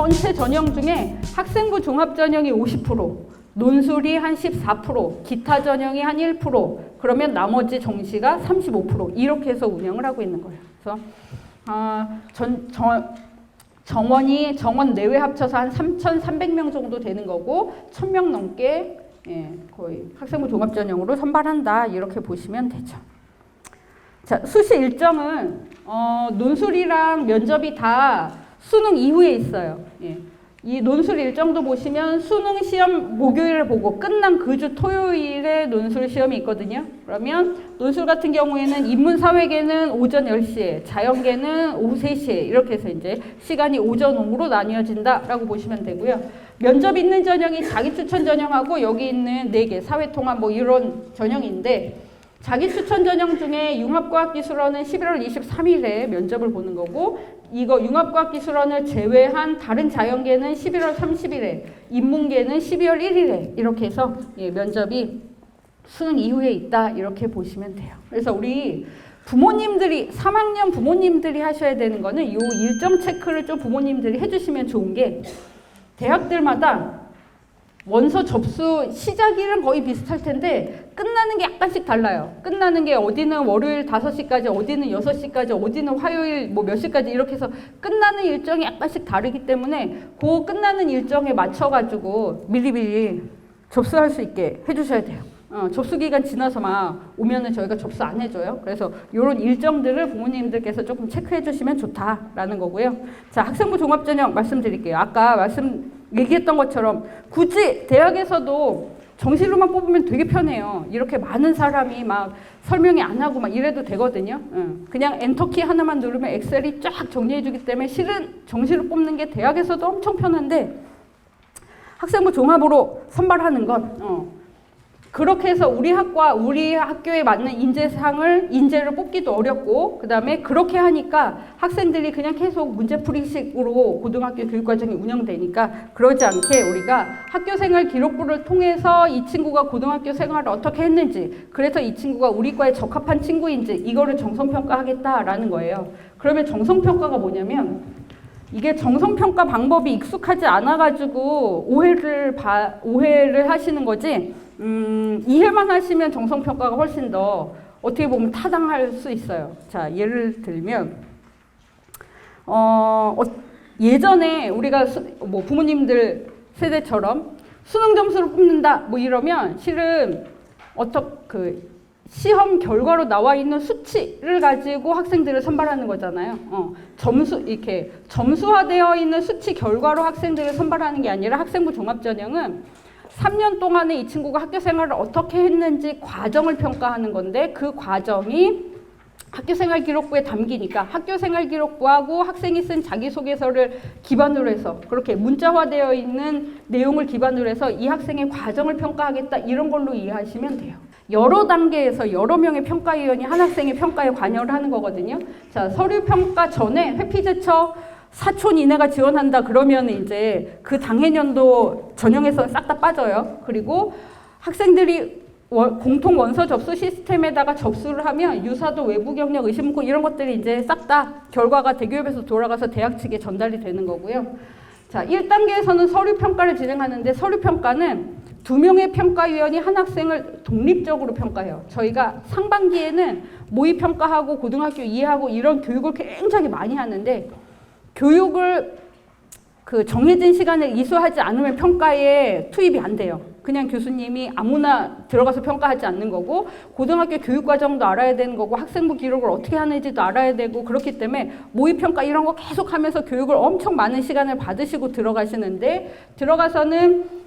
전체 전형 중에 학생부 종합 전형이 50%, 논술이 한 14%, 기타 전형이 한 1%, 그러면 나머지 정시가 35% 이렇게 해서 운영을 하고 있는 거예요. 그래서 정원 내외 합쳐서 한 3,300명 정도 되는 거고 1,000명 넘게 거의 학생부 종합 전형으로 선발한다 이렇게 보시면 되죠. 자, 수시 일정은 논술이랑 면접이 다 수능 이후에 있어요. 이 논술 일정도 보시면 수능 시험 목요일을 보고 끝난 그 주 토요일에 논술 시험이 있거든요. 그러면 논술 같은 경우에는 인문사회계는 오전 10시에, 자연계는 오후 3시에 이렇게 해서 이제 시간이 오전 오후로 나뉘어진다라고 보시면 되고요. 면접 있는 전형이 자기추천 전형하고 여기 있는 4개, 사회통합 뭐 이런 전형인데 자기추천 전형 중에 융합과학기술원은 11월 23일에 면접을 보는 거고 이거 융합과학기술원을 제외한 다른 자연계는 11월 30일에 인문계는 12월 1일에 이렇게 해서 면접이 수능 이후에 있다 이렇게 보시면 돼요. 그래서 우리 부모님들이 3학년 부모님들이 하셔야 되는 거는 이 일정 체크를 좀 부모님들이 해주시면 좋은 게 대학들마다 원서 접수 시작일은 거의 비슷할 텐데 끝나는 게 약간씩 달라요. 끝나는 게 어디는 월요일 5시까지, 어디는 6시까지, 어디는 화요일 뭐 몇 시까지 이렇게 해서 끝나는 일정이 약간씩 다르기 때문에 그 끝나는 일정에 맞춰가지고 미리미리 접수할 수 있게 해주셔야 돼요. 접수 기간 지나서 막 오면은 저희가 접수 안 해줘요. 그래서 이런 일정들을 부모님들께서 조금 체크해 주시면 좋다라는 거고요. 자, 학생부 종합전형 말씀드릴게요. 아까 얘기했던 것처럼 굳이 대학에서도 정시로만 뽑으면 되게 편해요. 이렇게 많은 사람이 막 설명이 안 하고 막 이래도 되거든요. 그냥 엔터키 하나만 누르면 엑셀이 쫙 정리해 주기 때문에 실은 정시로 뽑는 게 대학에서도 엄청 편한데 학생부 종합으로 선발하는 건 그렇게 해서 우리 학교에 맞는 인재를 뽑기도 어렵고 그 다음에 그렇게 하니까 학생들이 그냥 계속 문제풀이식으로 고등학교 교육과정이 운영되니까 그러지 않게 우리가 학교생활 기록부를 통해서 이 친구가 고등학교 생활을 어떻게 했는지 그래서 이 친구가 우리 과에 적합한 친구인지 이거를 정성평가하겠다라는 거예요. 그러면 정성평가가 뭐냐면 이게 정성평가 방법이 익숙하지 않아가지고 오해를 하시는 거지 이해만 하시면 정성평가가 훨씬 더 어떻게 보면 타당할 수 있어요. 자, 예를 들면 예전에 우리가 뭐 부모님들 세대처럼 수능 점수를 뽑는다 뭐 이러면 실은 시험 결과로 나와 있는 수치를 가지고 학생들을 선발하는 거잖아요. 이렇게 점수화되어 있는 수치 결과로 학생들을 선발하는 게 아니라 학생부 종합전형은 3년 동안에 이 친구가 학교 생활을 어떻게 했는지 과정을 평가하는 건데 그 과정이 학교생활 기록부에 담기니까 학교생활 기록부하고 학생이 쓴 자기소개서를 기반으로 해서 그렇게 문자화되어 있는 내용을 기반으로 해서 이 학생의 과정을 평가하겠다 이런 걸로 이해하시면 돼요. 여러 단계에서 여러 명의 평가위원이 한 학생의 평가에 관여를 하는 거거든요. 자, 서류 평가 전에 회피제처 4촌 이내가 지원한다 그러면 이제 그 당해년도 전형에서 싹 다 빠져요. 그리고 학생들이 공통 원서 접수 시스템에다가 접수를 하면 유사도 외부 경력 의심문구 이런 것들이 이제 싹 다 결과가 대기업에서 돌아가서 대학 측에 전달이 되는 거고요. 자, 1단계에서는 서류 평가를 진행하는데 서류 평가는 2명의 평가위원이 한 학생을 독립적으로 평가해요. 저희가 상반기에는 모의 평가하고 고등학교 이해하고 이런 교육을 굉장히 많이 하는데 교육을 정해진 시간에 이수하지 않으면 평가에 투입이 안 돼요. 그냥 교수님이 아무나 들어가서 평가하지 않는 거고 고등학교 교육과정도 알아야 되는 거고 학생부 기록을 어떻게 하는지도 알아야 되고 그렇기 때문에 모의평가 이런 거 계속 하면서 교육을 엄청 많은 시간을 받으시고 들어가시는데 들어가서는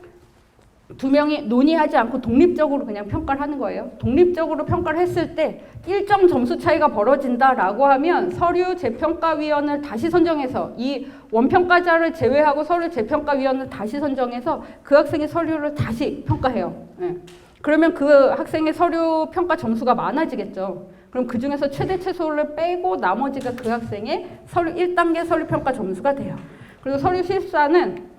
2명이 논의하지 않고 독립적으로 그냥 평가를 하는 거예요. 독립적으로 평가를 했을 때 일정 점수 차이가 벌어진다라고 하면 서류 재평가위원을 다시 선정해서 이 원평가자를 제외하고 서류 재평가위원을 다시 선정해서 그 학생의 서류를 다시 평가해요. 그러면 그 학생의 서류 평가 점수가 많아지겠죠. 그럼 그 중에서 최대 최소를 빼고 나머지가 그 학생의 1단계 서류 평가 점수가 돼요. 그리고 서류 실사는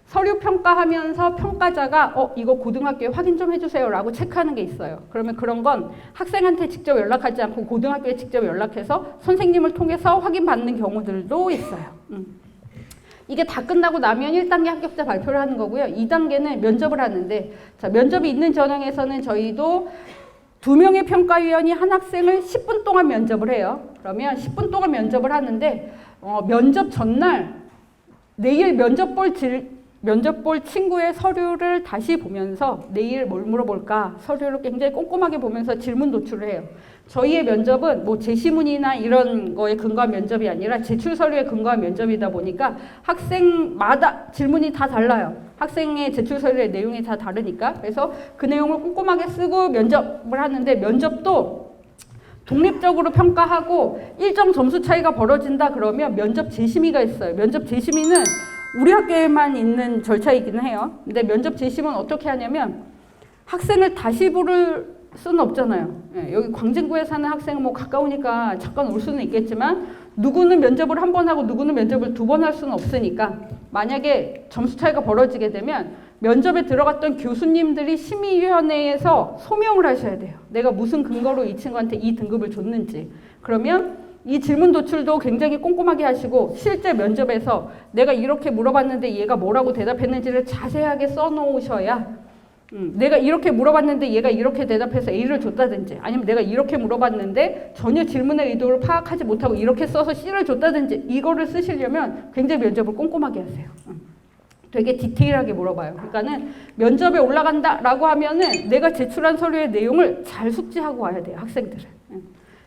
서류 평가하면서 평가자가 이거 고등학교에 확인 좀 해주세요 라고 체크하는 게 있어요. 그러면 그런 건 학생한테 직접 연락하지 않고 고등학교에 직접 연락해서 선생님을 통해서 확인받는 경우들도 있어요. 이게 다 끝나고 나면 1단계 합격자 발표를 하는 거고요. 2단계는 면접을 하는데, 자, 면접이 있는 전형에서는 저희도 2명의 평가위원이 한 학생을 10분 동안 면접을 해요. 그러면 10분 동안 면접을 하는데 면접 전날 내일 면접 볼 친구의 서류를 다시 보면서 내일 뭘 물어볼까 서류를 굉장히 꼼꼼하게 보면서 질문 도출을 해요. 저희의 면접은 뭐 제시문이나 이런 거에 근거한 면접이 아니라 제출 서류에 근거한 면접이다 보니까 학생마다 질문이 다 달라요. 학생의 제출 서류의 내용이 다 다르니까. 그래서 그 내용을 꼼꼼하게 쓰고 면접을 하는데 면접도 독립적으로 평가하고 일정 점수 차이가 벌어진다 그러면 면접 재심의가 있어요. 면접 재심의는 우리 학교에만 있는 절차이기는 해요. 근데 면접 재심은 어떻게 하냐면 학생을 다시 부를 수는 없잖아요. 예, 여기 광진구에 사는 학생은 뭐 가까우니까 잠깐 올 수는 있겠지만 누구는 면접을 한 번 하고 누구는 면접을 2번 할 수는 없으니까 만약에 점수 차이가 벌어지게 되면 면접에 들어갔던 교수님들이 심의위원회에서 소명을 하셔야 돼요. 내가 무슨 근거로 이 친구한테 이 등급을 줬는지. 그러면 이 질문 도출도 굉장히 꼼꼼하게 하시고 실제 면접에서 내가 이렇게 물어봤는데 얘가 뭐라고 대답했는지를 자세하게 써놓으셔야 내가 이렇게 물어봤는데 얘가 이렇게 대답해서 A를 줬다든지 아니면 내가 이렇게 물어봤는데 전혀 질문의 의도를 파악하지 못하고 이렇게 써서 C를 줬다든지 이거를 쓰시려면 굉장히 면접을 꼼꼼하게 하세요. 되게 디테일하게 물어봐요. 그러니까는 면접에 올라간다라고 하면은 내가 제출한 서류의 내용을 잘 숙지하고 와야 돼요, 학생들은.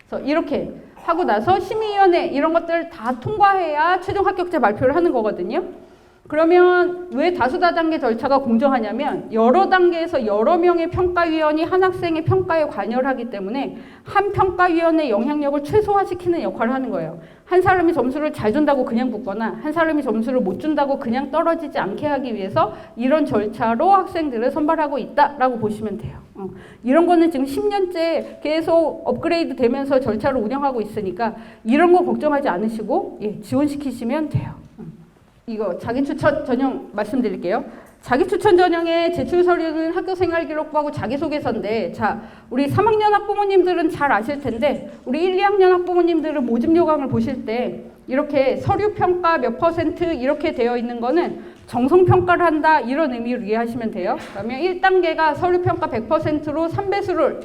그래서 이렇게 하고 나서 심의위원회 이런 것들 다 통과해야 최종 합격자 발표를 하는 거거든요. 그러면 왜 다수다단계 절차가 공정하냐면 여러 단계에서 여러 명의 평가위원이 한 학생의 평가에 관여를 하기 때문에 한 평가위원의 영향력을 최소화시키는 역할을 하는 거예요. 한 사람이 점수를 잘 준다고 그냥 붙거나 한 사람이 점수를 못 준다고 그냥 떨어지지 않게 하기 위해서 이런 절차로 학생들을 선발하고 있다라고 보시면 돼요. 이런 거는 지금 10년째 계속 업그레이드 되면서 절차를 운영하고 있으니까 이런 거 걱정하지 않으시고 지원시키시면 돼요. 이거 자기추천 전형 말씀드릴게요. 자기추천 전형의 제출 서류는 학교생활기록부하고 자기소개서인데 자, 우리 3학년 학부모님들은 잘 아실 텐데 우리 1, 2학년 학부모님들은 모집 요강을 보실 때 이렇게 서류평가 몇 % 이렇게 되어 있는 거는 정성평가를 한다 이런 의미로 이해하시면 돼요. 그러면 1단계가 서류평가 100%로 3배수를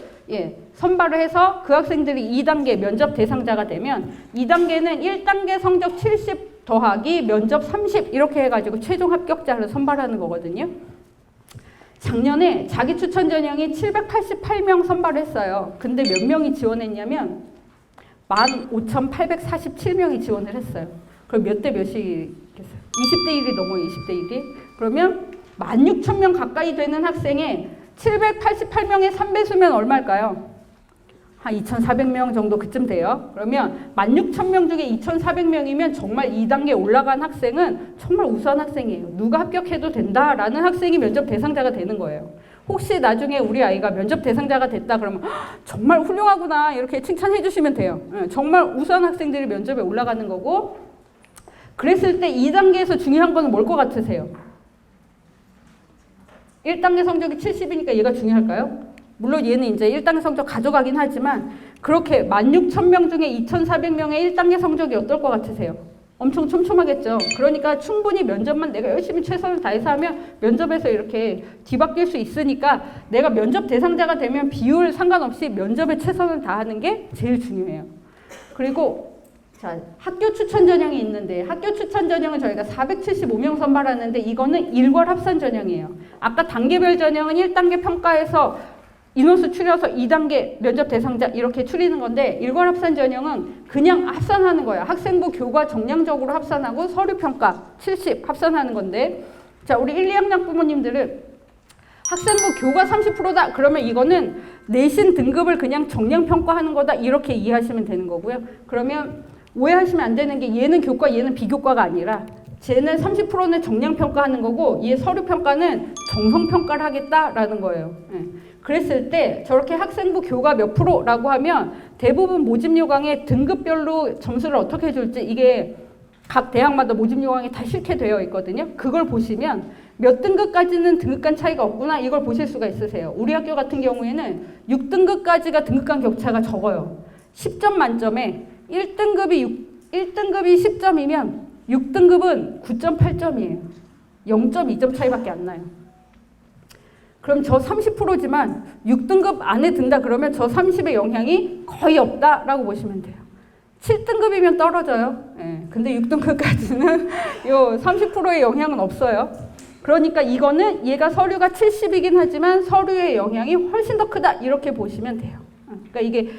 선발을 해서 그 학생들이 2단계 면접 대상자가 되면 2단계는 1단계 성적 70 더하기 면접 30 이렇게 해가지고 최종 합격자를 선발하는 거거든요. 작년에 자기추천 전형이 788명 선발했어요. 근데 몇 명이 지원했냐면 15,847명이 지원을 했어요. 그럼 몇 대 몇이겠어요? 20대 1이 넘어요. 20대 1이. 그러면 16,000명 가까이 되는 학생에 788명의 3배수면 얼마일까요? 한 2,400명 정도 그쯤 돼요. 그러면 16,000명 중에 2,400명이면 정말 2단계 올라간 학생은 정말 우수한 학생이에요. 누가 합격해도 된다라는 학생이 면접 대상자가 되는 거예요. 혹시 나중에 우리 아이가 면접 대상자가 됐다 그러면 정말 훌륭하구나 이렇게 칭찬해 주시면 돼요. 정말 우수한 학생들이 면접에 올라가는 거고 그랬을 때 2단계에서 중요한 거는 뭘 것 같으세요? 1단계 성적이 70이니까 얘가 중요할까요? 물론 얘는 이제 1단계 성적 가져가긴 하지만 그렇게 16,000명 중에 2,400명의 1단계 성적이 어떨 것 같으세요? 엄청 촘촘하겠죠. 그러니까 충분히 면접만 내가 열심히 최선을 다해서 하면 면접에서 이렇게 뒤바뀔 수 있으니까 내가 면접 대상자가 되면 비율 상관없이 면접에 최선을 다하는 게 제일 중요해요. 그리고 자, 학교 추천 전형이 있는데 학교 추천 전형은 저희가 475명 선발하는데 이거는 일괄 합산 전형이에요. 아까 단계별 전형은 1단계 평가에서 인원수 추려서 2단계 면접 대상자 이렇게 추리는 건데 일괄 합산 전형은 그냥 합산하는 거야. 학생부 교과 정량적으로 합산하고 서류평가 70 합산하는 건데 자, 우리 1, 2학년 부모님들은 학생부 교과 30%다. 그러면 이거는 내신 등급을 그냥 정량평가하는 거다. 이렇게 이해하시면 되는 거고요. 그러면 오해하시면 안 되는 게 얘는 교과 얘는 비교과가 아니라 쟤는 30%는 정량평가하는 거고 얘 서류평가는 정성평가를 하겠다라는 거예요. 그랬을 때 저렇게 학생부 교과 몇 프로라고 하면 대부분 모집 요강에 등급별로 점수를 어떻게 줄지 이게 각 대학마다 모집 요강에 다 실게 되어 있거든요. 그걸 보시면 몇 등급까지는 등급 간 차이가 없구나 이걸 보실 수가 있으세요. 우리 학교 같은 경우에는 6등급까지가 등급 간 격차가 적어요. 10점 만점에 1등급이 10점이면 6등급은 9.8점이에요. 0.2점 차이밖에 안 나요. 그럼 저 30%지만 6등급 안에 든다 그러면 저 30의 영향이 거의 없다라고 보시면 돼요. 7등급이면 떨어져요. 예, 근데 6등급까지는 요 30%의 영향은 없어요. 그러니까 이거는 얘가 서류가 70이긴 하지만 서류의 영향이 훨씬 더 크다 이렇게 보시면 돼요. 그러니까 이게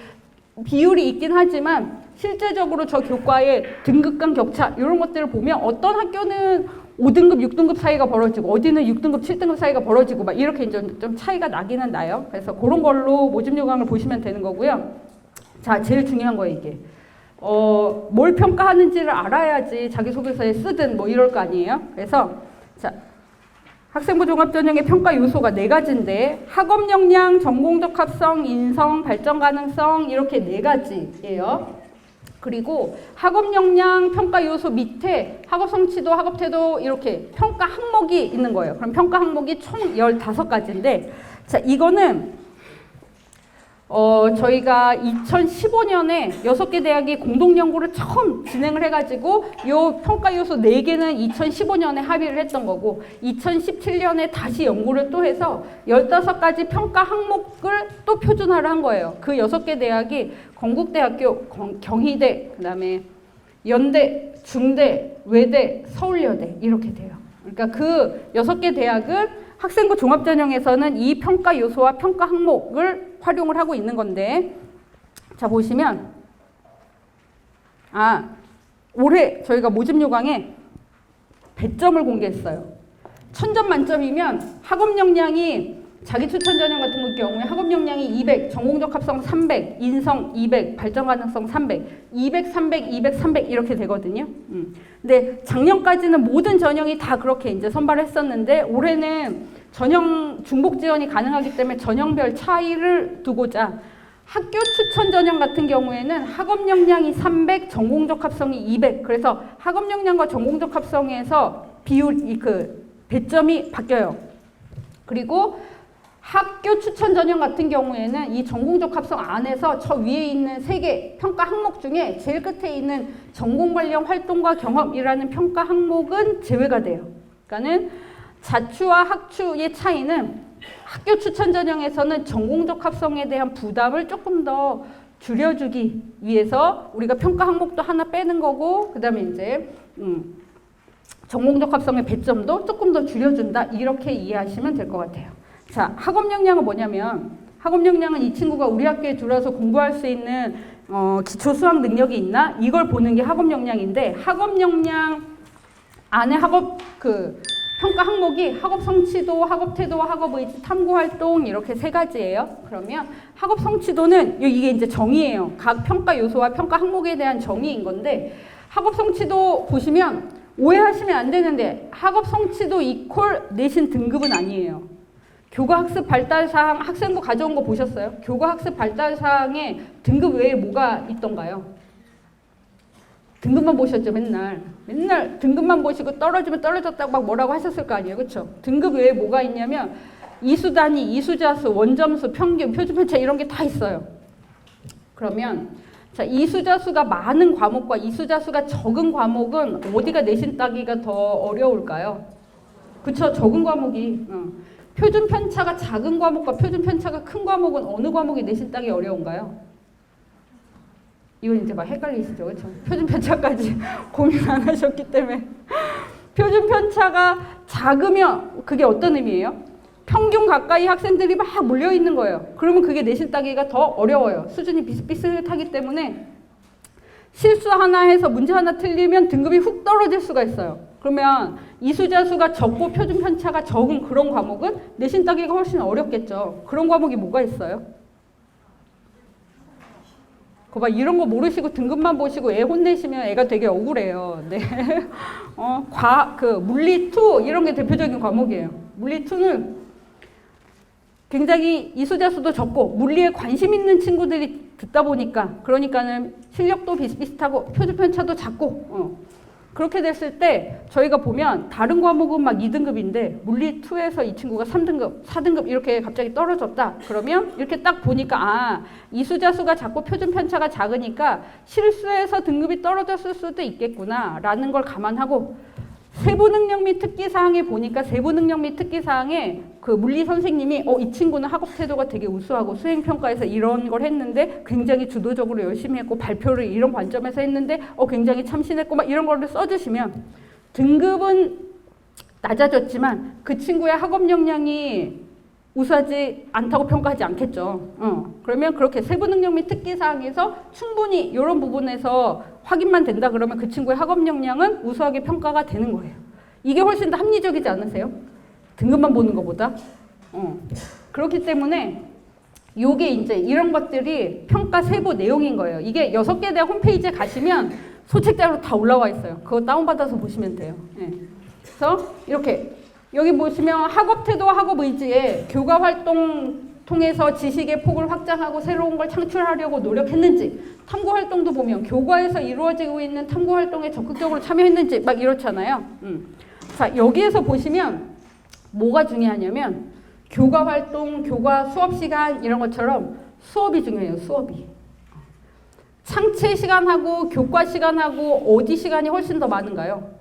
비율이 있긴 하지만 실제적으로 저 교과의 등급 간 격차 이런 것들을 보면 어떤 학교는 5등급, 6등급 사이가 벌어지고 어디는 6등급, 7등급 사이가 벌어지고 막 이렇게 좀 차이가 나기는 나요. 그래서 그런 걸로 모집 요강을 보시면 되는 거고요. 자, 제일 중요한 거예요, 이게. 뭘 평가하는지를 알아야지 자기소개서에 쓰든 뭐 이럴 거 아니에요. 그래서 자, 학생부 종합전형의 평가 요소가 4가지인데 학업 역량, 전공적 합성, 인성, 발전 가능성 이렇게 4가지예요. 그리고 학업 역량 평가 요소 밑에 학업 성취도, 학업 태도 이렇게 평가 항목이 있는 거예요. 그럼 평가 항목이 총 15가지인데 자, 이거는 저희가 2015년에 6개 대학이 공동연구를 처음 진행을 해가지고 요 평가 요소 4개는 2015년에 합의를 했던 거고 2017년에 다시 연구를 또 해서 15가지 평가 항목을 또 표준화를 한 거예요. 그 6개 대학이 건국대학교, 경희대, 그 다음에 연대, 중대, 외대, 서울여대 이렇게 돼요. 그러니까 그 6개 대학은 학생부 종합전형에서는 이 평가 요소와 평가 항목을 활용을 하고 있는 건데 자 보시면 올해 저희가 모집 요강에 배점을 공개했어요. 1000점 만점이면 학업 역량이 자기 추천 전형 같은 경우에 학업 역량이 200, 전공적 합성 300, 인성 200, 발전 가능성 300, 200, 300, 200, 300 이렇게 되거든요. 근데 작년까지는 모든 전형이 다 그렇게 이제 선발했었는데 올해는 전형 중복 지원이 가능하기 때문에 전형별 차이를 두고자 학교 추천 전형 같은 경우에는 학업 역량이 300, 전공적 합성이 200. 그래서 학업 역량과 전공적 합성에서 비율이 배점이 바뀌어요. 그리고 학교 추천 전형 같은 경우에는 이 전공적 합성 안에서 저 위에 있는 3개 평가 항목 중에 제일 끝에 있는 전공 관련 활동과 경험이라는 평가 항목은 제외가 돼요. 그러니까는 자추와 학추의 차이는 학교 추천 전형에서는 전공적 합성에 대한 부담을 조금 더 줄여주기 위해서 우리가 평가 항목도 하나 빼는 거고 그 다음에 이제 전공적 합성의 배점도 조금 더 줄여준다 이렇게 이해하시면 될 것 같아요. 자, 학업 역량은 뭐냐면 학업 역량은 이 친구가 우리 학교에 들어와서 공부할 수 있는 기초 수학 능력이 있나? 이걸 보는 게 학업 역량인데 학업 역량 안에 학업 평가 항목이 학업 성취도, 학업 태도, 학업 의지, 탐구 활동 이렇게 3가지예요. 그러면 학업 성취도는 이게 이제 정의예요. 각 평가 요소와 평가 항목에 대한 정의인 건데 학업 성취도 보시면 오해하시면 안 되는데 학업 성취도 이퀄 내신 등급은 아니에요. 교과학습 발달사항 학생부 가져온 거 보셨어요? 교과학습 발달사항에 등급 외에 뭐가 있던가요? 등급만 보셨죠, 맨날 등급만 보시고 떨어지면 떨어졌다고 막 뭐라고 하셨을 거 아니에요, 그렇죠? 등급 외에 뭐가 있냐면 이수 단위, 이수자수, 원점수, 평균, 표준편차 이런 게 다 있어요. 그러면 자, 이수자수가 많은 과목과 이수자수가 적은 과목은 어디가 내신 따기가 더 어려울까요? 그쵸, 적은 과목이. 표준편차가 작은 과목과 표준편차가 큰 과목은 어느 과목이 내신 따기 어려운가요? 이건 이제 막 헷갈리시죠, 그렇죠? 표준편차까지 고민 안 하셨기 때문에 표준편차가 작으면 그게 어떤 의미예요? 평균 가까이 학생들이 막 몰려 있는 거예요. 그러면 그게 내신 따기가 더 어려워요. 수준이 비슷비슷하기 때문에 실수 하나 해서 문제 하나 틀리면 등급이 훅 떨어질 수가 있어요. 그러면 이수자수가 적고 표준편차가 적은 그런 과목은 내신 따기가 훨씬 어렵겠죠. 그런 과목이 뭐가 있어요? 그거 이런 거 모르시고 등급만 보시고 애 혼내시면 애가 되게 억울해요. 네. 물리 2 이런 게 대표적인 과목이에요. 물리 2는 굉장히 이수자수도 적고 물리에 관심 있는 친구들이 듣다 보니까 그러니까는 실력도 비슷비슷하고 표준편차도 작고 그렇게 됐을 때 저희가 보면 다른 과목은 막 2등급인데 물리 2에서 이 친구가 3등급, 4등급 이렇게 갑자기 떨어졌다. 그러면 이렇게 딱 보니까 이수자수가 자꾸 표준 편차가 작으니까 실수해서 등급이 떨어졌을 수도 있겠구나 라는 걸 감안하고 세부 능력 및 특기 사항에 보니까 세부 능력 및 특기 사항에 그 물리 선생님이 이 친구는 학업 태도가 되게 우수하고 수행 평가에서 이런 걸 했는데 굉장히 주도적으로 열심히 했고 발표를 이런 관점에서 했는데 굉장히 참신했고 막 이런 거를 써주시면 등급은 낮아졌지만 그 친구의 학업 역량이 우수하지 않다고 평가하지 않겠죠. 그러면 그렇게 세부 능력 및 특기 사항에서 충분히 이런 부분에서 확인만 된다 그러면 그 친구의 학업 역량은 우수하게 평가가 되는 거예요. 이게 훨씬 더 합리적이지 않으세요? 등급만 보는 것보다. 그렇기 때문에 요게 이제 이런 것들이 평가 세부 내용인 거예요. 이게 6개 대학 홈페이지에 가시면 소책자로 다 올라와 있어요. 그거 다운받아서 보시면 돼요. 그래서 이렇게 여기 보시면 학업 태도와 학업 의지에 교과 활동 통해서 지식의 폭을 확장하고 새로운 걸 창출하려고 노력했는지, 탐구 활동도 보면 교과에서 이루어지고 있는 탐구 활동에 적극적으로 참여했는지 막 이렇잖아요. 자, 여기에서 보시면 뭐가 중요하냐면 교과 활동, 교과 수업 시간 이런 것처럼 수업이 중요해요. 수업이. 창체 시간하고 교과 시간하고 어디 시간이 훨씬 더 많은가요?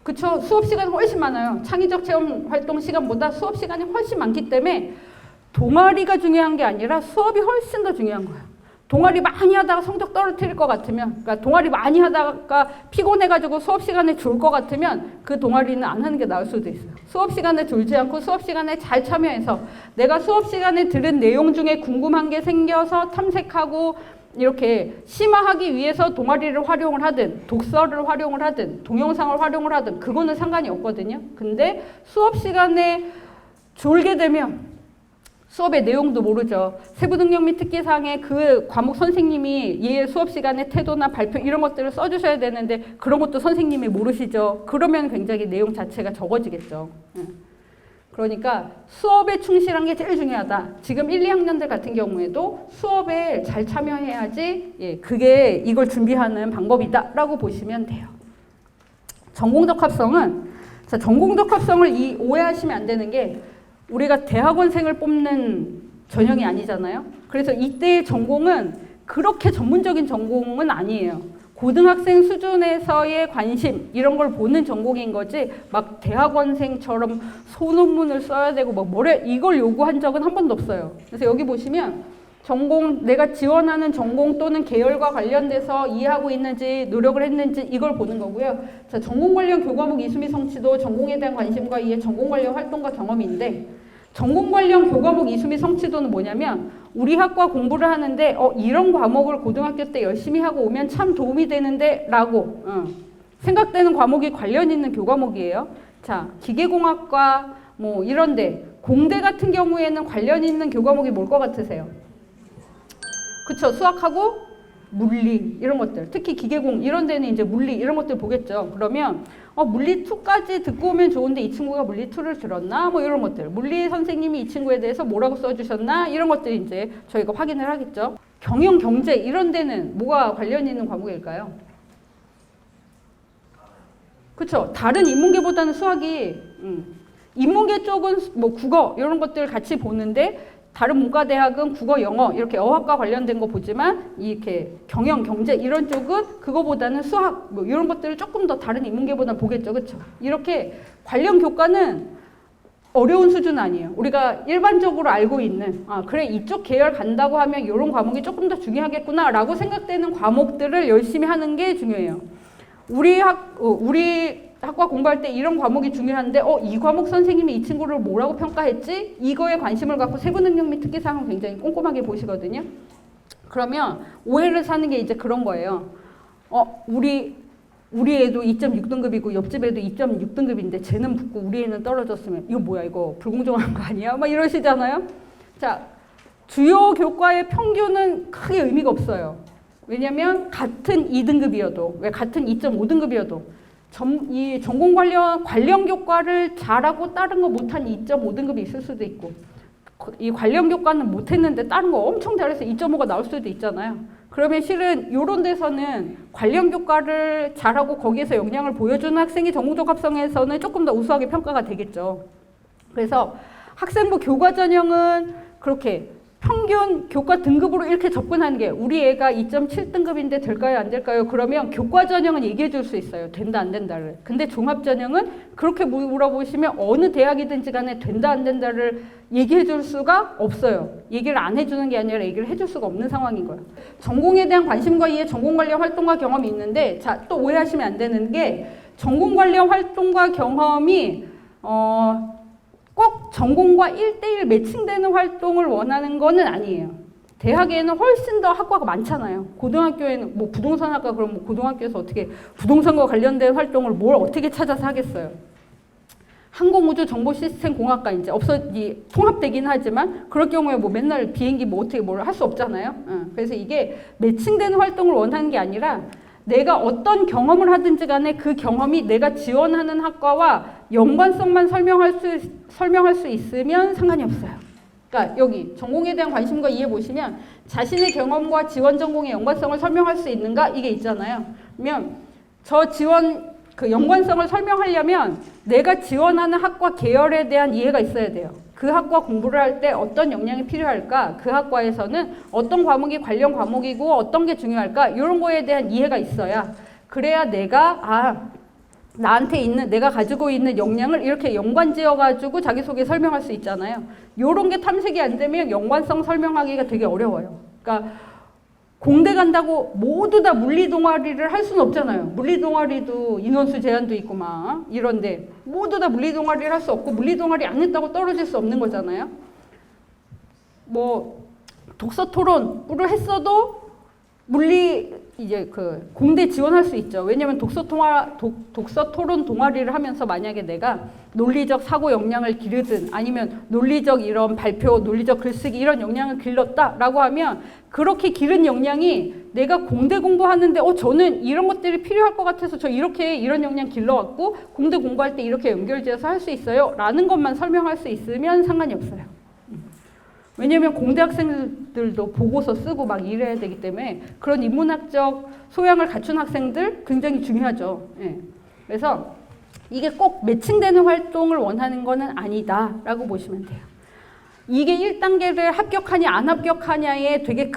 그쵸? 수업 시간이 훨씬 많아요. 창의적 체험 활동 시간보다 수업 시간이 훨씬 많기 때문에 동아리가 중요한 게 아니라 수업이 훨씬 더 중요한 거예요. 동아리 많이 하다가 성적 떨어뜨릴 것 같으면, 그러니까 동아리 많이 하다가 피곤해가지고 수업 시간에 졸 것 같으면 그 동아리는 안 하는 게 나을 수도 있어요. 수업 시간에 졸지 않고 수업 시간에 잘 참여해서 내가 수업 시간에 들은 내용 중에 궁금한 게 생겨서 탐색하고 이렇게 심화하기 위해서 동아리를 활용을 하든 독서를 활용을 하든 동영상을 활용을 하든 그거는 상관이 없거든요. 근데 수업 시간에 졸게 되면 수업의 내용도 모르죠. 세부 능력 및 특기 사항에 그 과목 선생님이 얘 수업 시간에 태도나 발표 이런 것들을 써주셔야 되는데 그런 것도 선생님이 모르시죠. 그러면 굉장히 내용 자체가 적어지겠죠. 그러니까 수업에 충실한 게 제일 중요하다. 지금 1, 2학년들 같은 경우에도 수업에 잘 참여해야지 그게 이걸 준비하는 방법이다라고 보시면 돼요. 전공적 합성은 전공적 합성을 오해하시면 안 되는 게 우리가 대학원생을 뽑는 전형이 아니잖아요. 그래서 이때의 전공은 그렇게 전문적인 전공은 아니에요. 고등학생 수준에서의 관심 이런 걸 보는 전공인 거지 막 대학원생처럼 소논문을 써야 되고 막 이걸 요구한 적은 한 번도 없어요. 그래서 여기 보시면 전공 내가 지원하는 전공 또는 계열과 관련돼서 이해하고 있는지 노력을 했는지 이걸 보는 거고요. 자, 전공 관련 교과목 이수미 성취도 전공에 대한 관심과 이해 전공 관련 활동과 경험인데 전공 관련 교과목 이수미 성취도는 뭐냐면 우리 학과 공부를 하는데 이런 과목을 고등학교 때 열심히 하고 오면 참 도움이 되는데 라고 생각되는 과목이 관련 있는 교과목이에요. 자, 기계공학과 뭐 이런데 공대 같은 경우에는 관련 있는 교과목이 뭘 것 같으세요? 그쵸, 수학하고 물리 이런 것들, 특히 기계공 이런 데는 이제 물리 이런 것들 보겠죠. 그러면 물리 2까지 듣고 오면 좋은데 이 친구가 물리 2를 들었나? 뭐 이런 것들. 물리 선생님이 이 친구에 대해서 뭐라고 써주셨나? 이런 것들 이제 저희가 확인을 하겠죠. 경영, 경제 이런 데는 뭐가 관련 있는 과목일까요? 그쵸. 다른 인문계보다는 수학이 인문계 쪽은 뭐 국어 이런 것들 같이 보는데 다른 문과대학은 국어, 영어 이렇게 어학과 관련된 거 보지만 이렇게 경영, 경제 이런 쪽은 그거보다는 수학 뭐 이런 것들을 조금 더 다른 인문계보다 보겠죠. 그렇죠? 이렇게 관련 교과는 어려운 수준 아니에요. 우리가 일반적으로 알고 있는 그래 이쪽 계열 간다고 하면 이런 과목이 조금 더 중요하겠구나 라고 생각되는 과목들을 열심히 하는 게 중요해요. 우리 학과 공부할 때 이런 과목이 중요한데 이 과목 선생님이 이 친구를 뭐라고 평가했지? 이거에 관심을 갖고 세부 능력 및 특기 사항을 굉장히 꼼꼼하게 보시거든요. 그러면 오해를 사는 게 이제 그런 거예요. 우리 애도 2.6등급이고 옆집 애도 2.6등급인데 쟤는 붙고 우리 애는 떨어졌으면 이거 뭐야 이거 불공정한 거 아니야? 막 이러시잖아요. 자, 주요 교과의 평균은 크게 의미가 없어요. 왜냐면 같은 2등급이어도 왜 같은 2.5등급이어도 이 전공 관련 교과를 잘하고 다른 거 못한 2.5등급이 있을 수도 있고 이 관련 교과는 못했는데 다른 거 엄청 잘해서 2.5가 나올 수도 있잖아요. 그러면 실은 이런 데서는 관련 교과를 잘하고 거기에서 역량을 보여주는 학생이 전공적합성에서는 조금 더 우수하게 평가가 되겠죠. 그래서 학생부 교과 전형은 그렇게 평균 교과 등급으로 이렇게 접근하는 게 우리 애가 2.7등급인데 될까요? 안 될까요? 그러면 교과 전형은 얘기해 줄 수 있어요. 된다 안 된다를. 근데 종합 전형은 그렇게 물어보시면 어느 대학이든지 간에 된다 안 된다를 얘기해 줄 수가 없어요. 얘기를 안 해주는 게 아니라 얘기를 해줄 수가 없는 상황인 거예요. 전공에 대한 관심과 이해, 전공 관련 활동과 경험이 있는데 자, 또 오해하시면 안 되는 게 전공 관련 활동과 경험이 꼭 전공과 1대1 매칭되는 활동을 원하는 거는 아니에요. 대학에는 훨씬 더 학과가 많잖아요. 고등학교에는 뭐 부동산학과 그럼 뭐 고등학교에서 어떻게 부동산과 관련된 활동을 뭘 어떻게 찾아서 하겠어요. 항공우주정보시스템공학과 이제 통합되긴 하지만 그럴 경우에 뭐 맨날 비행기 뭐 어떻게 뭘 할 수 없잖아요. 그래서 이게 매칭되는 활동을 원하는 게 아니라 내가 어떤 경험을 하든지 간에 그 경험이 내가 지원하는 학과와 연관성만 설명할 수 있으면 상관이 없어요. 그러니까 여기 전공에 대한 관심과 이해 보시면 자신의 경험과 지원 전공의 연관성을 설명할 수 있는가 이게 있잖아요. 그러면 저 지원 그 연관성을 설명하려면 내가 지원하는 학과 계열에 대한 이해가 있어야 돼요. 그 학과 공부를 할 때 어떤 역량이 필요할까? 그 학과에서는 어떤 과목이 관련 과목이고 어떤 게 중요할까? 이런 거에 대한 이해가 있어야 그래야 내가 나한테 있는 내가 가지고 있는 역량을 이렇게 연관지어 가지고 자기소개 설명할 수 있잖아요. 이런 게 탐색이 안 되면 연관성 설명하기가 되게 어려워요. 그러니까 공대 간다고 모두 다 물리 동아리를 할 수는 없잖아요. 물리 동아리도 인원수 제한도 있고 막 이런데 모두 다 물리 동아리를 할 수 없고 물리 동아리 안 했다고 떨어질 수 없는 거잖아요. 뭐 독서 토론을 했어도 물리 이제 그 공대 지원할 수 있죠. 왜냐면 독서 토론 동아리를 하면서 만약에 내가 논리적 사고 역량을 기르든 아니면 논리적 이런 발표, 논리적 글쓰기 이런 역량을 길렀다라고 하면 그렇게 기른 역량이 내가 공대 공부하는데 저는 이런 것들이 필요할 것 같아서 저 이렇게 이런 역량 길러왔고 공대 공부할 때 이렇게 연결지어서 할 수 있어요 라는 것만 설명할 수 있으면 상관이 없어요. 왜냐면 공대 학생들도 보고서 쓰고 막 이래야 되기 때문에 그런 인문학적 소양을 갖춘 학생들 굉장히 중요하죠. 예. 그래서 이게 꼭 매칭되는 활동을 원하는 거는 아니다라고 보시면 돼요. 이게 1단계를 합격하냐 안 합격하냐에 되게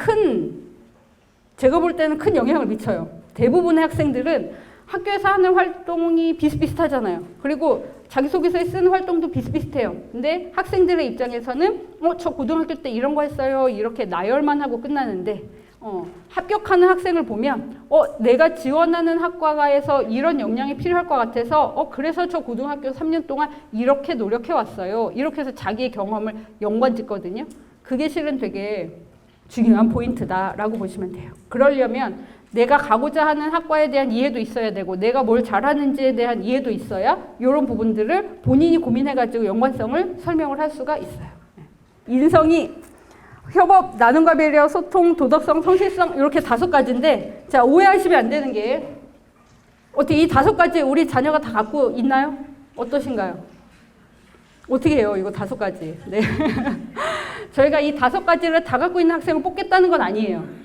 제가 볼 때는 큰 영향을 미쳐요. 대부분의 학생들은 학교에서 하는 활동이 비슷비슷하잖아요. 그리고 자기소개서에 쓰는 활동도 비슷비슷해요. 근데 학생들의 입장에서는 저 고등학교 때 이런 거 했어요. 이렇게 나열만 하고 끝나는데 합격하는 학생을 보면 내가 지원하는 학과에서 이런 역량이 필요할 것 같아서 그래서 저 고등학교 3년 동안 이렇게 노력해 왔어요. 이렇게 해서 자기의 경험을 연관 짓거든요. 그게 실은 되게 중요한 포인트다라고 보시면 돼요. 그러려면 내가 가고자 하는 학과에 대한 이해도 있어야 되고 내가 뭘 잘하는지에 대한 이해도 있어야 이런 부분들을 본인이 고민해가지고 연관성을 설명을 할 수가 있어요. 인성이 협업, 나눔과 배려, 소통, 도덕성, 성실성 이렇게 5가지인데 자 오해하시면 안 되는 게 어떻게 이 5가지 우리 자녀가 다 갖고 있나요? 어떠신가요? 어떻게 해요? 이거 5가지. 네. 저희가 이 5가지를 다 갖고 있는 학생을 뽑겠다는 건 아니에요.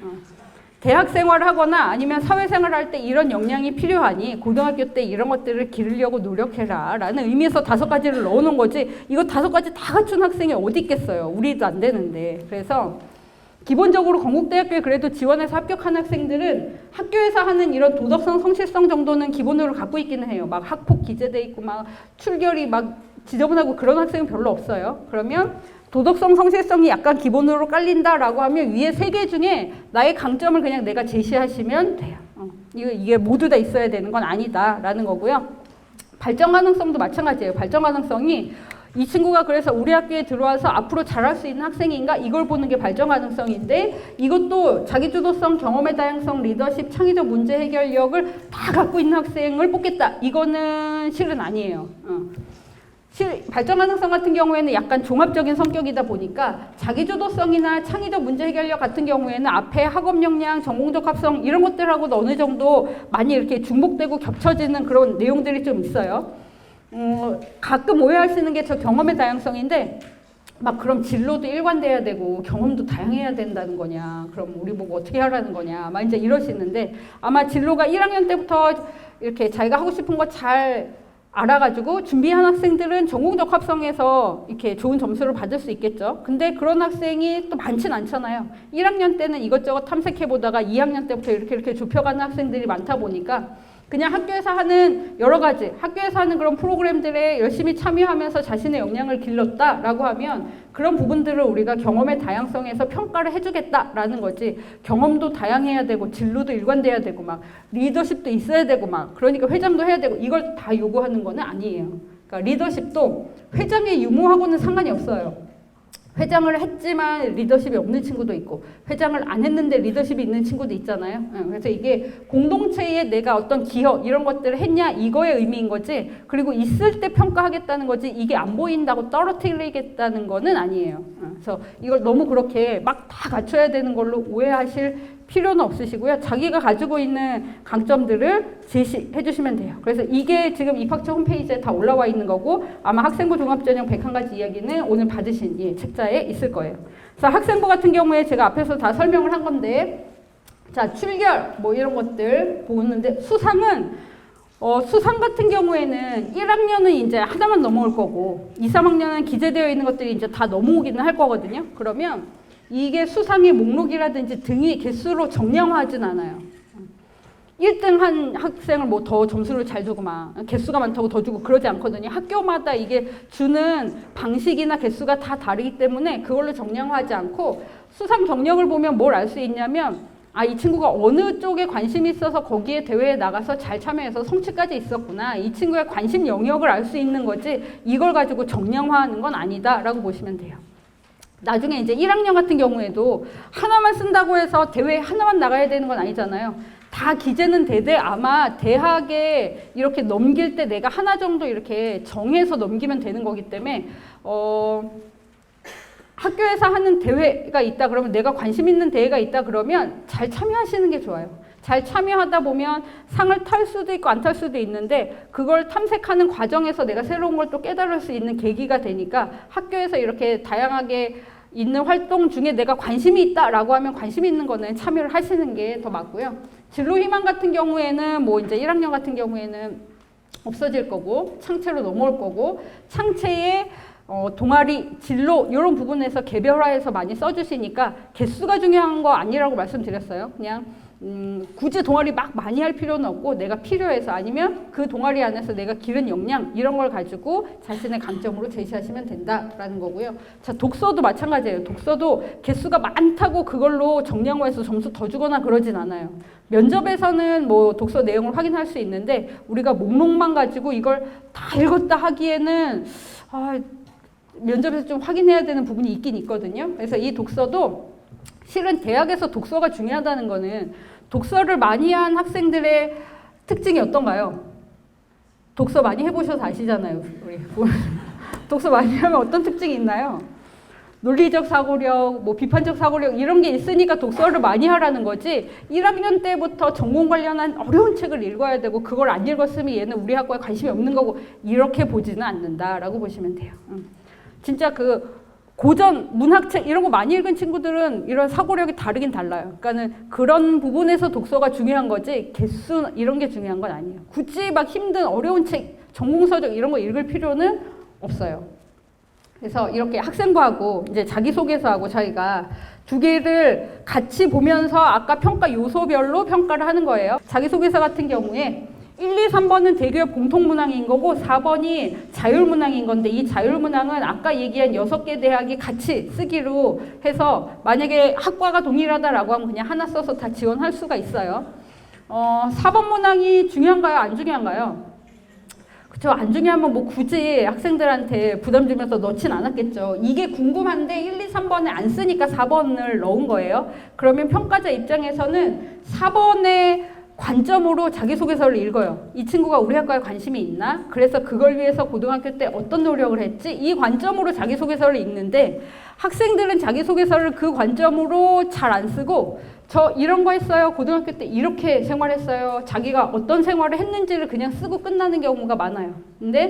대학 생활을 하거나 아니면 사회생활을 할 때 이런 역량이 필요하니 고등학교 때 이런 것들을 기르려고 노력해라 라는 의미에서 5가지를 넣어놓은 거지 이거 5가지 다 갖춘 학생이 어디 있겠어요. 우리도 안 되는데. 그래서 기본적으로 건국대학교에 그래도 지원해서 합격한 학생들은 학교에서 하는 이런 도덕성, 성실성 정도는 기본으로 갖고 있기는 해요. 막 학폭 기재돼 있고 막 출결이 막 지저분하고 그런 학생은 별로 없어요. 그러면 도덕성, 성실성이 약간 기본으로 깔린다라고 하면 위에 3개 중에 나의 강점을 그냥 내가 제시하시면 돼요. 이게 모두 다 있어야 되는 건 아니다라는 거고요. 발전 가능성도 마찬가지예요. 발전 가능성이 이 친구가 그래서 우리 학교에 들어와서 앞으로 잘할 수 있는 학생인가 이걸 보는 게 발전 가능성인데 이것도 자기주도성, 경험의 다양성, 리더십, 창의적 문제 해결력을 다 갖고 있는 학생을 뽑겠다. 이거는 실은 아니에요. 발전 가능성 같은 경우에는 약간 종합적인 성격이다 보니까 자기주도성이나 창의적 문제 해결력 같은 경우에는 앞에 학업 역량, 전공적 합성 이런 것들하고도 어느 정도 많이 이렇게 중복되고 겹쳐지는 그런 내용들이 좀 있어요. 가끔 오해할 수 있는 게 저 경험의 다양성인데 막 그럼 진로도 일관돼야 되고 경험도 다양해야 된다는 거냐? 그럼 우리 보고 어떻게 하라는 거냐? 막 이제 이러시는데 아마 진로가 1학년 때부터 이렇게 자기가 하고 싶은 거 잘 알아가지고 준비한 학생들은 전공적합성에서 이렇게 좋은 점수를 받을 수 있겠죠. 근데 그런 학생이 또 많진 않잖아요. 1학년 때는 이것저것 탐색해보다가 2학년 때부터 이렇게 좁혀가는 학생들이 많다 보니까 그냥 학교에서 하는 여러 가지, 학교에서 하는 그런 프로그램들에 열심히 참여하면서 자신의 역량을 길렀다라고 하면 그런 부분들을 우리가 경험의 다양성에서 평가를 해주겠다라는 거지. 경험도 다양해야 되고 진로도 일관돼야 되고 막 리더십도 있어야 되고 막 그러니까 회장도 해야 되고 이걸 다 요구하는 거는 아니에요. 그러니까 리더십도 회장의 유무하고는 상관이 없어요. 회장을 했지만 리더십이 없는 친구도 있고 회장을 안 했는데 리더십이 있는 친구도 있잖아요. 그래서 이게 공동체에 내가 어떤 기여 이런 것들을 했냐 이거의 의미인 거지 그리고 있을 때 평가하겠다는 거지 이게 안 보인다고 떨어뜨리겠다는 거는 아니에요. 그래서 이걸 너무 그렇게 막 다 갖춰야 되는 걸로 오해하실 필요는 없으시고요. 자기가 가지고 있는 강점들을 제시해 주시면 돼요. 그래서 이게 지금 입학처 홈페이지에 다 올라와 있는 거고 아마 학생부 종합전형 101가지 이야기는 오늘 받으신 이 책자에 있을 거예요. 그래서 학생부 같은 경우에 제가 앞에서 다 설명을 한 건데 자 출결 뭐 이런 것들 보는데 수상은 수상 같은 경우에는 1학년은 이제 하나만 넘어올 거고 2, 3학년은 기재되어 있는 것들이 이제 다 넘어오기는 할 거거든요. 그러면 이게 수상의 목록이라든지 등위 개수로 정량화하진 않아요. 1등 한 학생을 뭐 더 점수를 잘 주고 막 개수가 많다고 더 주고 그러지 않거든요. 학교마다 이게 주는 방식이나 개수가 다 다르기 때문에 그걸로 정량화하지 않고 수상 경력을 보면 뭘 알 수 있냐면 이 친구가 어느 쪽에 관심이 있어서 거기에 대회에 나가서 잘 참여해서 성취까지 있었구나. 이 친구의 관심 영역을 알 수 있는 거지 이걸 가지고 정량화하는 건 아니다라고 보시면 돼요. 나중에 이제 1학년 같은 경우에도 하나만 쓴다고 해서 대회에 하나만 나가야 되는 건 아니잖아요. 다 기재는 되되 아마 대학에 이렇게 넘길 때 내가 하나 정도 이렇게 정해서 넘기면 되는 거기 때문에 학교에서 하는 대회가 있다 그러면 내가 관심 있는 대회가 있다 그러면 잘 참여하시는 게 좋아요. 잘 참여하다 보면 상을 탈 수도 있고 안 탈 수도 있는데 그걸 탐색하는 과정에서 내가 새로운 걸 또 깨달을 수 있는 계기가 되니까 학교에서 이렇게 다양하게 있는 활동 중에 내가 관심이 있다라고 하면 관심 있는 거는 참여를 하시는 게 더 맞고요. 진로 희망 같은 경우에는 뭐 이제 1학년 같은 경우에는 없어질 거고 창체로 넘어올 거고 창체에 동아리, 진로 이런 부분에서 개별화해서 많이 써주시니까 개수가 중요한 거 아니라고 말씀드렸어요. 그냥 굳이 동아리 막 많이 할 필요는 없고 내가 필요해서 아니면 그 동아리 안에서 내가 기른 역량 이런 걸 가지고 자신의 강점으로 제시하시면 된다라는 거고요. 자, 독서도 마찬가지예요. 독서도 개수가 많다고 그걸로 정량화해서 점수 더 주거나 그러진 않아요. 면접에서는 뭐 독서 내용을 확인할 수 있는데 우리가 목록만 가지고 이걸 다 읽었다 하기에는 면접에서 좀 확인해야 되는 부분이 있긴 있거든요. 그래서 이 독서도 실은 대학에서 독서가 중요하다는 거는 독서를 많이 한 학생들의 특징이 어떤가요? 독서 많이 해보셔서 아시잖아요. 우리 독서 많이 하면 어떤 특징이 있나요? 논리적 사고력, 뭐 비판적 사고력 이런 게 있으니까 독서를 많이 하라는 거지 1학년 때부터 전공 관련한 어려운 책을 읽어야 되고 그걸 안 읽었으면 얘는 우리 학과에 관심이 없는 거고 이렇게 보지는 않는다라고 보시면 돼요. 진짜 그 고전 문학책 이런 거 많이 읽은 친구들은 이런 사고력이 다르긴 달라요. 그러니까는 그런 부분에서 독서가 중요한 거지 개수 이런 게 중요한 건 아니에요. 굳이 막 힘든 어려운 책, 전공서적 이런 거 읽을 필요는 없어요. 그래서 이렇게 학생부하고 이제 자기소개서하고 저희가 두 개를 같이 보면서 아까 평가 요소별로 평가를 하는 거예요. 자기소개서 같은 경우에 1, 2, 3번은 대기업 공통문항인 거고 4번이 자율문항인 건데 이 자율문항은 아까 얘기한 6개 대학이 같이 쓰기로 해서 만약에 학과가 동일하다라고 하면 그냥 하나 써서 다 지원할 수가 있어요. 4번 문항이 중요한가요? 안 중요한가요? 그쵸? 안 중요하면 뭐 굳이 학생들한테 부담 주면서 넣진 않았겠죠. 이게 궁금한데 1, 2, 3번에 안 쓰니까 4번을 넣은 거예요. 그러면 평가자 입장에서는 4번에 관점으로 자기소개서를 읽어요. 이 친구가 우리 학과에 관심이 있나? 그래서 그걸 위해서 고등학교 때 어떤 노력을 했지? 이 관점으로 자기소개서를 읽는데 학생들은 자기소개서를 그 관점으로 잘 안 쓰고 저 이런 거 했어요. 고등학교 때 이렇게 생활했어요. 자기가 어떤 생활을 했는지를 그냥 쓰고 끝나는 경우가 많아요. 근데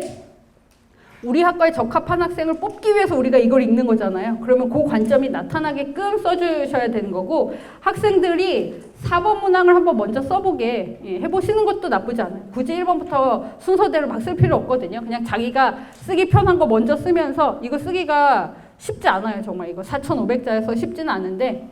우리 학과에 적합한 학생을 뽑기 위해서 우리가 이걸 읽는 거잖아요. 그러면 그 관점이 나타나게끔 써주셔야 되는 거고, 학생들이 4번 문항을 한번 먼저 써보게 해보시는 것도 나쁘지 않아요. 굳이 1번부터 순서대로 막 쓸 필요 없거든요. 그냥 자기가 쓰기 편한 거 먼저 쓰면서, 이거 쓰기가 쉽지 않아요. 정말 이거 4,500자에서 쉽지는 않은데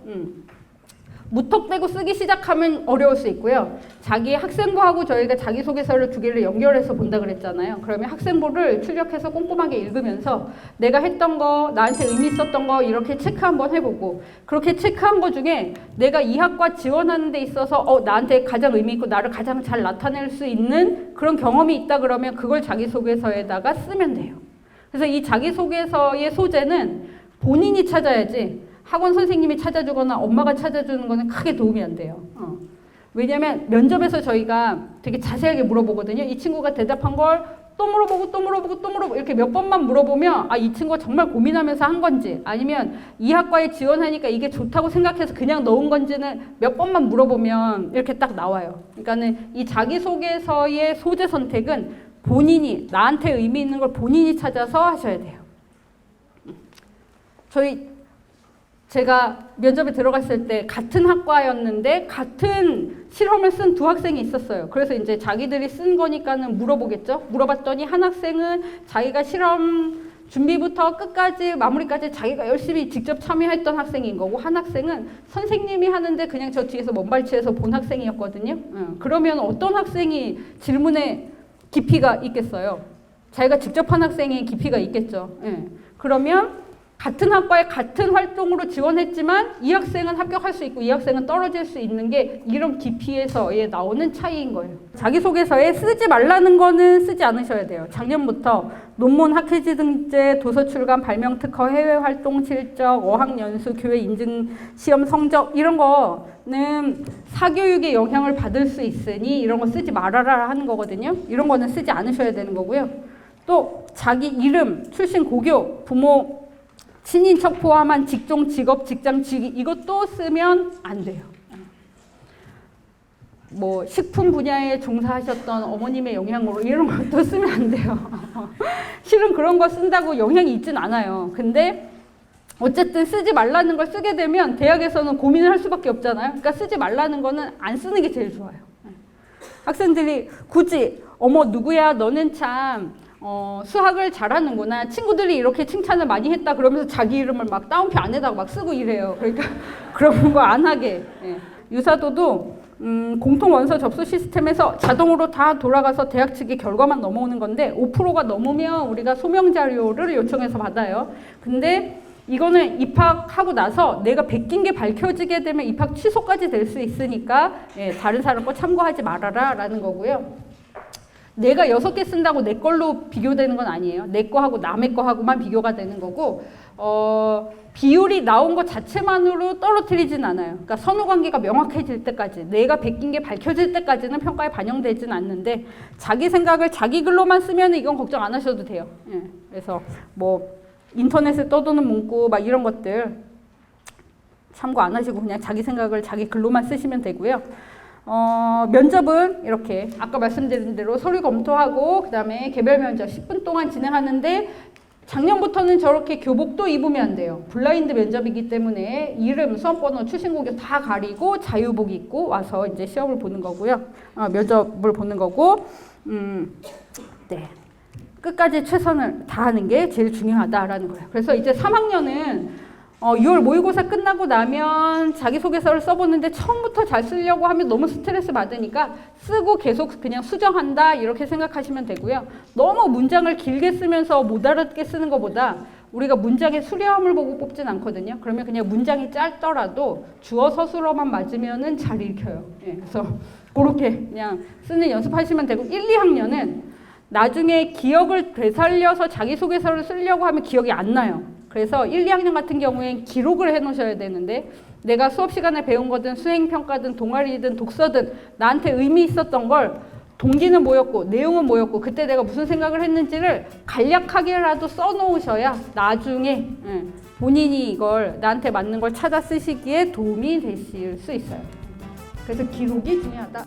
무턱대고 쓰기 시작하면 어려울 수 있고요. 자기 학생부하고 저희가 자기소개서를 두 개를 연결해서 본다 그랬잖아요. 그러면 학생부를 출력해서 꼼꼼하게 읽으면서 내가 했던 거, 나한테 의미 있었던 거 이렇게 체크 한번 해보고, 그렇게 체크한 거 중에 내가 이 학과 지원하는 데 있어서 나한테 가장 의미 있고 나를 가장 잘 나타낼 수 있는 그런 경험이 있다 그러면 그걸 자기소개서에다가 쓰면 돼요. 그래서 이 자기소개서의 소재는 본인이 찾아야지 학원 선생님이 찾아주거나 엄마가 찾아주는 거는 크게 도움이 안 돼요. 왜냐하면 면접에서 저희가 되게 자세하게 물어보거든요. 이 친구가 대답한 걸 또 물어보고 또 물어보고 또 물어보고 이렇게 몇 번만 물어보면 이 친구가 정말 고민하면서 한 건지, 아니면 이 학과에 지원하니까 이게 좋다고 생각해서 그냥 넣은 건지는 몇 번만 물어보면 이렇게 딱 나와요. 그러니까는 이 자기소개서의 소재 선택은 본인이, 나한테 의미 있는 걸 본인이 찾아서 하셔야 돼요. 제가 면접에 들어갔을 때 같은 학과였는데 같은 실험을 쓴 두 학생이 있었어요. 그래서 이제 자기들이 쓴 거니까는 물어보겠죠. 물어봤더니 한 학생은 자기가 실험 준비부터 끝까지 마무리까지 자기가 열심히 직접 참여했던 학생인 거고, 한 학생은 선생님이 하는데 그냥 저 뒤에서 먼발치해서 본 학생이었거든요. 그러면 어떤 학생이 질문에 깊이가 있겠어요? 자기가 직접 한 학생이 깊이가 있겠죠. 그러면 같은 학과에 같은 활동으로 지원했지만 이 학생은 합격할 수 있고 이 학생은 떨어질 수 있는 게 이런 깊이에서의 나오는 차이인 거예요. 자기소개서에 쓰지 말라는 거는 쓰지 않으셔야 돼요. 작년부터 논문, 학회지 등재, 도서 출간, 발명 특허, 해외 활동 실적, 어학 연수, 교회 인증 시험 성적 이런 거는 사교육에 영향을 받을 수 있으니 이런 거 쓰지 말아라 하는 거거든요. 이런 거는 쓰지 않으셔야 되는 거고요. 또 자기 이름, 출신 고교, 부모 친인척 포함한 직종, 직업, 직장, 직위 이것도 쓰면 안 돼요. 뭐 식품 분야에 종사하셨던 어머님의 영향으로 이런 것도 쓰면 안 돼요. 실은 그런 거 쓴다고 영향이 있진 않아요. 근데 어쨌든 쓰지 말라는 걸 쓰게 되면 대학에서는 고민을 할 수밖에 없잖아요. 그러니까 쓰지 말라는 거는 안 쓰는 게 제일 좋아요. 학생들이 굳이 어머 누구야 너는 참 수학을 잘하는구나. 친구들이 이렇게 칭찬을 많이 했다 그러면서 자기 이름을 막 따옴표 안에다가 막 쓰고 이래요. 그러니까 그런 거 안 하게. 유사도도 공통 원서 접수 시스템에서 자동으로 다 돌아가서 대학 측에 결과만 넘어오는 건데 5%가 넘으면 우리가 소명 자료를 요청해서 받아요. 근데 이거는 입학하고 나서 내가 베낀 게 밝혀지게 되면 입학 취소까지 될 수 있으니까 다른 사람 거 참고하지 말아라 라는 거고요. 내가 6개 쓴다고 내 걸로 비교되는 건 아니에요. 내 거하고 남의 거하고만 비교가 되는 거고, 비율이 나온 것 자체만으로 떨어뜨리진 않아요. 그러니까 선후관계가 명확해질 때까지, 내가 베낀 게 밝혀질 때까지는 평가에 반영되진 않는데 자기 생각을 자기 글로만 쓰면 이건 걱정 안 하셔도 돼요. 그래서 뭐 인터넷에 떠도는 문구 막 이런 것들 참고 안 하시고 그냥 자기 생각을 자기 글로만 쓰시면 되고요. 면접은 이렇게 아까 말씀드린 대로 서류 검토하고 그 다음에 개별 면접 10분 동안 진행하는데 작년부터는 저렇게 교복도 입으면 안 돼요. 블라인드 면접이기 때문에 이름, 수험번호, 출신 고교 다 가리고 자유복 입고 와서 이제 시험을 보는 거고요. 면접을 보는 거고, 네. 끝까지 최선을 다하는 게 제일 중요하다라는 거예요. 그래서 이제 3학년은 6월 모의고사 끝나고 나면 자기소개서를 써보는데 처음부터 잘 쓰려고 하면 너무 스트레스 받으니까 쓰고 계속 그냥 수정한다 이렇게 생각하시면 되고요. 너무 문장을 길게 쓰면서 못 알아듣게 쓰는 것보다 우리가 문장의 수렴을 보고 뽑진 않거든요. 그러면 그냥 문장이 짧더라도 주어 서술어만 맞으면은 잘 읽혀요. 그래서 그렇게 그냥 쓰는 연습하시면 되고 1, 2학년은 나중에 기억을 되살려서 자기소개서를 쓰려고 하면 기억이 안 나요. 그래서 1, 2학년 같은 경우엔 기록을 해놓으셔야 되는데 내가 수업 시간에 배운 거든 수행평가든 동아리든 독서든 나한테 의미 있었던 걸 동기는 뭐였고 내용은 뭐였고 그때 내가 무슨 생각을 했는지를 간략하게라도 써놓으셔야 나중에 본인이 이걸 나한테 맞는 걸 찾아 쓰시기에 도움이 되실 수 있어요. 그래서 기록이 중요하다.